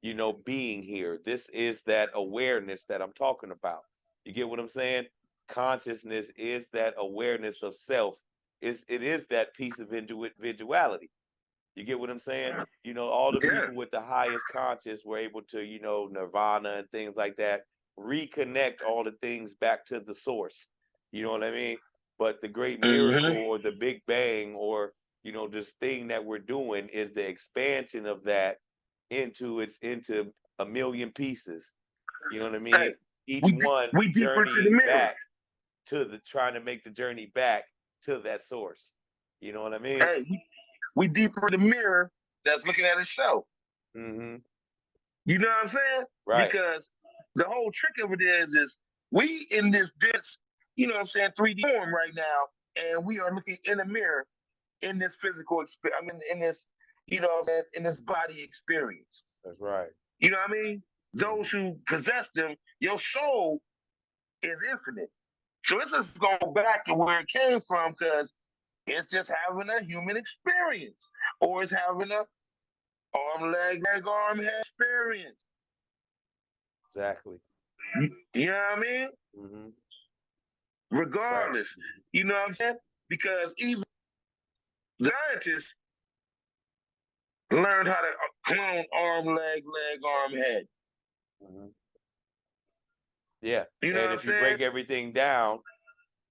you know, being here. This is that awareness that I'm talking about. You get what I'm saying? Consciousness is that awareness of self. It is that piece of individuality. You get what I'm saying? You know, all the people with the highest conscious were able to, you know, nirvana and things like that, reconnect all the things back to the source. You know what I mean? But the great miracle or the Big Bang or, you know, this thing that we're doing is the expansion of that into a million pieces. You know what I mean? hey, Each one we deeper to the journeying mirror. back to trying to make the journey back to that source. You know what I mean? Hey, we deeper in the mirror that's looking at itself. Mm-hmm. You know what I'm saying? Right. Because the whole trick of it is we in this dense, you know what I'm saying, 3D form right now, and we are looking in the mirror in this physical experience. I mean, in this, you know, in this body experience. That's right. You know what I mean? Those who possess them, your soul is infinite. So it's just going back to where it came from, because it's just having a human experience, or it's having a arm, leg, arm, head experience. Exactly. You know what I mean? Mm-hmm. Regardless, right. You know what I'm saying? Because even scientists learned how to clone arm, leg, arm, head. Mm-hmm. Yeah. You know And what if I'm you saying? break everything down,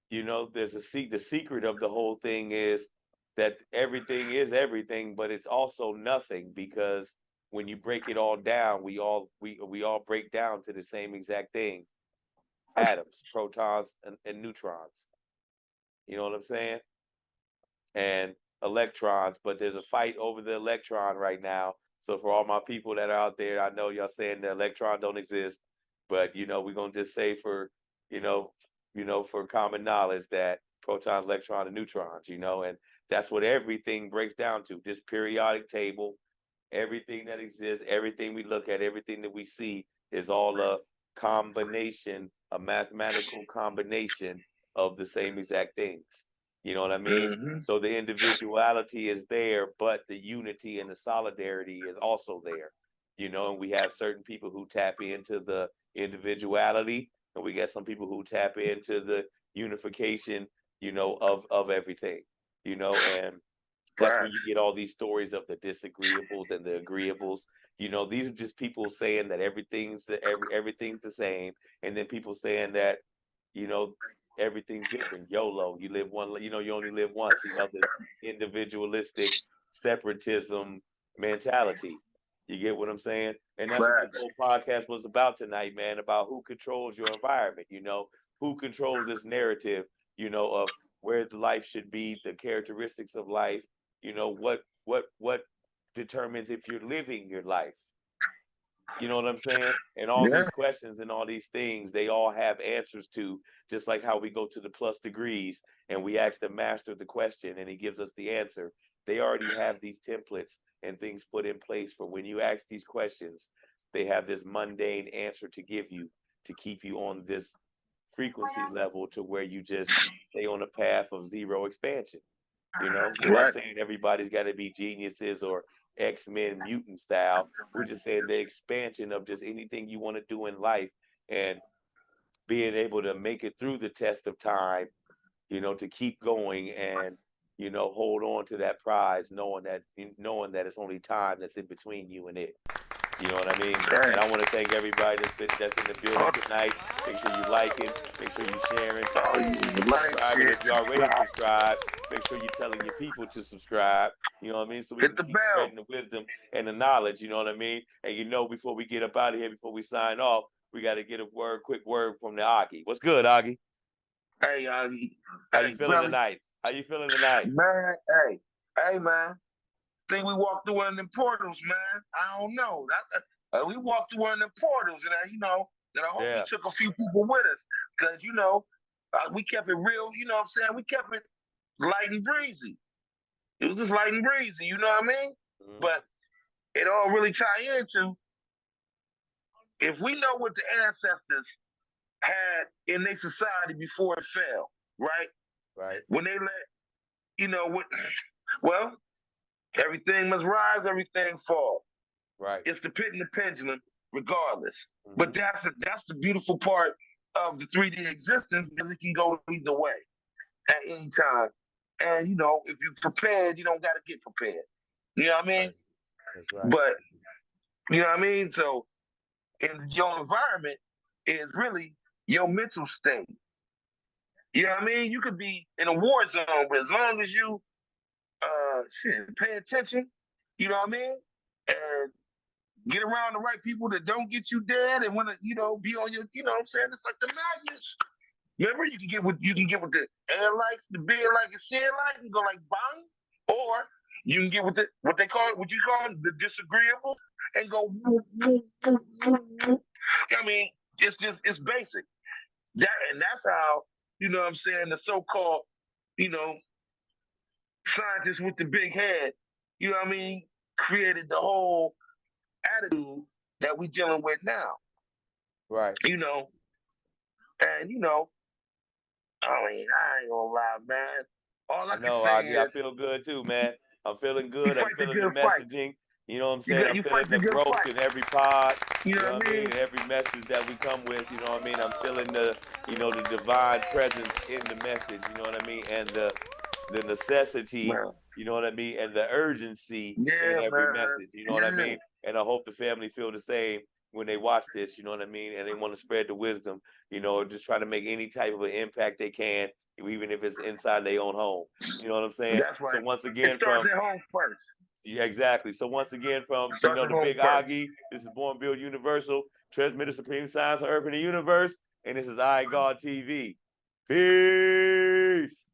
you know, there's the secret of the whole thing is that everything is everything, but it's also nothing, because when you break it all down, we all break down to the same exact thing. Atoms, protons, and neutrons. You know what I'm saying? And electrons, but there's a fight over the electron right now. So for all my people that are out there, I know y'all saying the electron don't exist, but you know, we're gonna just say for, you know, for common knowledge that protons, electrons, and neutrons, you know, and that's what everything breaks down to. This periodic table, everything that exists, everything we look at, everything that we see is all a combination, a mathematical combination of the same exact things. You know what I mean? So the individuality is there, but the unity and the solidarity is also there. You know, and we have certain people who tap into the individuality, and we got some people who tap into the unification, you know, of everything, you know, and that's when you get all these stories of the disagreeables and the agreeables. You know, these are just people saying that everything's the same, and then people saying that, you know, everything's different. YOLO, you live one, you know, you only live once. You know, this individualistic separatism mentality. You get what I'm saying? And that's what this whole podcast was about tonight, man, about who controls your environment, you know, who controls this narrative, you know, of where the life should be, the characteristics of life, you know, what determines if you're living your life. You know what I'm saying? And all these questions and all these things, they all have answers to, just like how we go to the plus degrees and we ask the master the question and he gives us the answer. They already have these templates and things put in place for when you ask these questions, they have this mundane answer to give you to keep you on this frequency level to where you just stay on a path of zero expansion. You know, we're not saying everybody's got to be geniuses or X-Men mutant style. We're just saying the expansion of just anything you want to do in life and being able to make it through the test of time, you know, to keep going and, you know, hold on to that prize, knowing that it's only time that's in between you and it. You know what I mean? And I want to thank everybody that's in the building tonight. Make sure you like it. Make sure you sharing. Subscribing if you already subscribed. Make sure you're telling your people to subscribe. You know what I mean? So we can keep spreading the wisdom and the knowledge. You know what I mean? And you know, before we get up out of here, before we sign off, we got to get a quick word from the Auggie. What's good, Auggie? Hey, Auggie. How you feeling tonight? How you feeling tonight? Man, hey, man. Think we walked through one of them portals, man. I don't know. We walked through one of them portals, and you know, and I hope we took a few people with us, because you know, we kept it real. You know what I'm saying? We kept it light and breezy. It was just light and breezy. You know what I mean? But it all really tie into if we know what the ancestors had in their society before it fell, right? Right. When they let, you know, well. Everything must rise, everything fall. Right. It's the pit and the pendulum, regardless. But that's the beautiful part of the 3D existence, because it can go either way at any time. And you know, if you're prepared, you don't got to get prepared. You know what I mean? Right. That's right. But you know what I mean. So, in your environment is really your mental state. You know what I mean? You could be in a war zone, but as long as you pay attention, you know what I mean? And get around the right people that don't get you dead and want to, you know, be on your, you know what I'm saying? It's like the magnets. Remember, you can get with the air lights, the big light, and share light, and go like bang, or you can get with the what you call them, the disagreeable, and go whoop, whoop, whoop, whoop, whoop. I mean, it's basic. That's how, you know what I'm saying, the so-called, you know, scientists with the big head, you know what I mean, created the whole attitude that we dealing with now. Right. You know, and you know, I mean, I ain't gonna lie, man. All I can say is, I feel good too, man. I'm feeling good. I'm feeling the messaging. You know what I'm saying? I'm feeling the growth in every pod. You know what I mean? Every message that we come with, you know what I mean? I'm feeling the, you know, the divine presence in the message, you know what I mean? And the necessity, you know what I mean? And the urgency in every message, you know what I mean? And I hope the family feel the same when they watch this, you know what I mean? And they want to spread the wisdom, you know, just try to make any type of an impact they can, even if it's inside their own home. You know what I'm saying? That's right. So once again, it starts at home first. Yeah, exactly. So once again, from you know the big Auggie, this is Born Build Universal, transmitter supreme science on Earth and the universe, and this is I God TV. Peace.